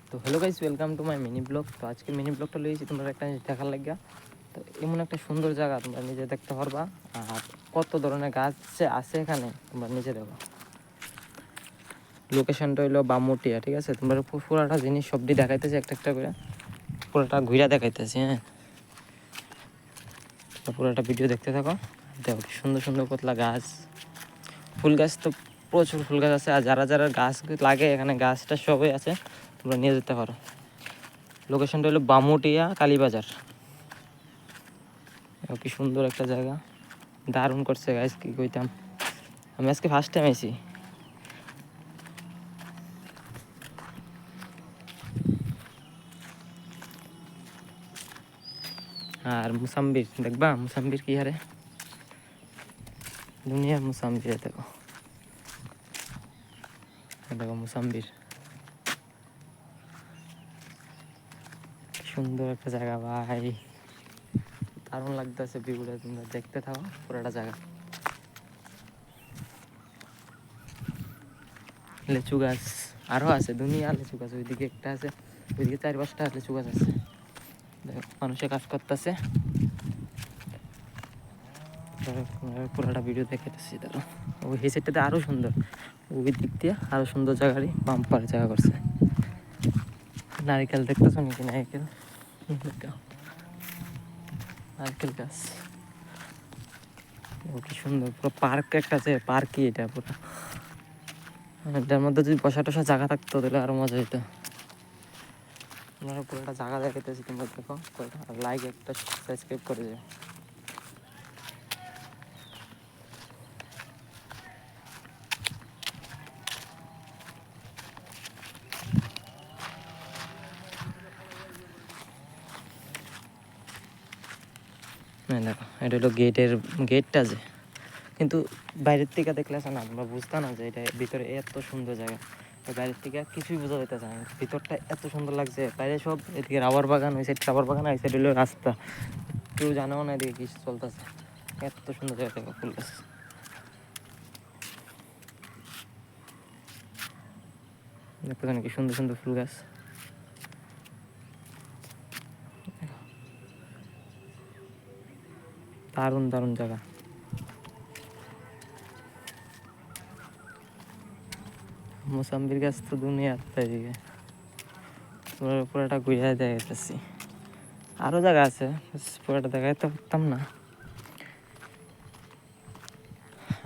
তো hello guys, welcome to my mini blog. তো আজকে মিনি ব্লগটা লইছি তোমরা একটা জিনিস দেখার লাগিয়া। তো এমন একটা সুন্দর জায়গা তোমরা নিজে দেখতে পারবা, আর কত ধরনের গাছ আছে এখানে তোমরা নিজে দেখো। লোকেশনটা হইলো বামুটিয়া, ঠিক আছে? তোমরা পুরাটা জিনিস সবটি দেখাইতেছি একটা একটা করে, পুরোটা ঘুরা দেখাইতেছি। হ্যাঁ, তো পুরোটা ভিডিও দেখতে থাকো। দেখো কি সুন্দর সুন্দর কতলা গাছ, ফুল গাছ তো প্রচুর ফুল গাছ আছে। আর যারা যারা গাছ লাগে এখানে গাছটা সবই আছে, তোমরা নিয়ে যেতে পারো। লোকেশনটা হলো বামুটিয়া কালীবাজার। কি সুন্দর একটা জায়গা, দারুণ করছে গাইস, কি কইতাম। আমি আজকে ফার্স্ট টাইম আইছি। আর মুসাম্বির দেখবা, মুসাম্বির কি হারে দুনিয়ার মুসাম্বির। দেখো দেখো মুসাম্বির, সুন্দর একটা জায়গা ভাই, দারুণ লাগতেছে ভিউটা। তোমরা দেখতে থাকো পুরোটা জায়গা। লিচু গাছ আরও আছে, দুনিয়া লিচু গাছ। ওইদিকে একটা আছে, ওইদিকে 4-5টা লিচু গাছ আছে। দেখো মানুষে কাজ করতেছে। পুরোটা ভিডিও দেখাইতেছি। ধরো ওই সাইডটাতে আরও সুন্দর, ওই দিক দিয়ে আরও সুন্দর জায়গারই বাম্পার জায়গা করছে। নারিকেল দেখতেছো নাকি? নারিকেল, নারকেল গাছ। ও কি সুন্দর, পুরো পার্ক একটা আছে। পার্কই এটা পুরো। এটার মধ্যে যদি বসা টসা জায়গা থাকতো তাহলে আরো মজা হইতো। আমরা পুরোটা জায়গা দেখাইতেছি, তোমরা দেখো। আর লাইক একটা সাবস্ক্রাইব করে যাও। হ্যাঁ দেখো, এটা হলো গেটটা যে, কিন্তু বাইরের থেকে দেখলে আছে না, তোমরা বুঝতে না যে এটা ভিতরে এত সুন্দর জায়গা। বাইরের থেকে কিছুই বোঝা যেতে চায় না, ভিতরটা এত সুন্দর লাগছে। বাইরে সব, এদিকে রাবার বাগান, ওই সাইড রাবার বাগান, ওই সাইড হলো রাস্তা। কেউ জানেও না এদিকে কি চলতেছে। এত সুন্দর জায়গা থেকে ফুল গাছ দেখতে, কি সুন্দর সুন্দর ফুল গাছ। দারুণ দারুণ জায়গা। মোসাম্বির গাছ তো দুনিয়ার, এদিকে পুরোটা ঘুরে দেখাইতেছি। আরও জায়গা আছে, পুরোটা দেখাইতে পারতাম না।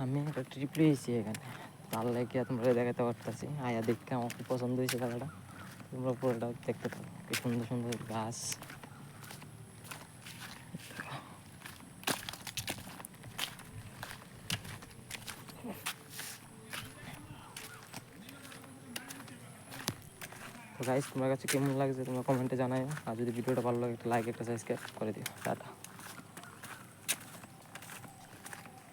আমি একটা ট্রিপ লিয়েছি এখানে, তার লাগে তোমরা দেখাতে পারতেছি। আয়া দেখতে আমার খুব পছন্দ হয়েছে জায়গাটা। তোমরা পুরোটা দেখতে থাকো, কি সুন্দর সুন্দর গাছ। তো গাইস, তোমার কাছে কেমন লাগছে তোমরা কমেন্টে জানাই। আর যদি ভিডিওটা ভালো লাগে একটা লাইক একটা সাবস্ক্রাইব করে দিও। টাটা।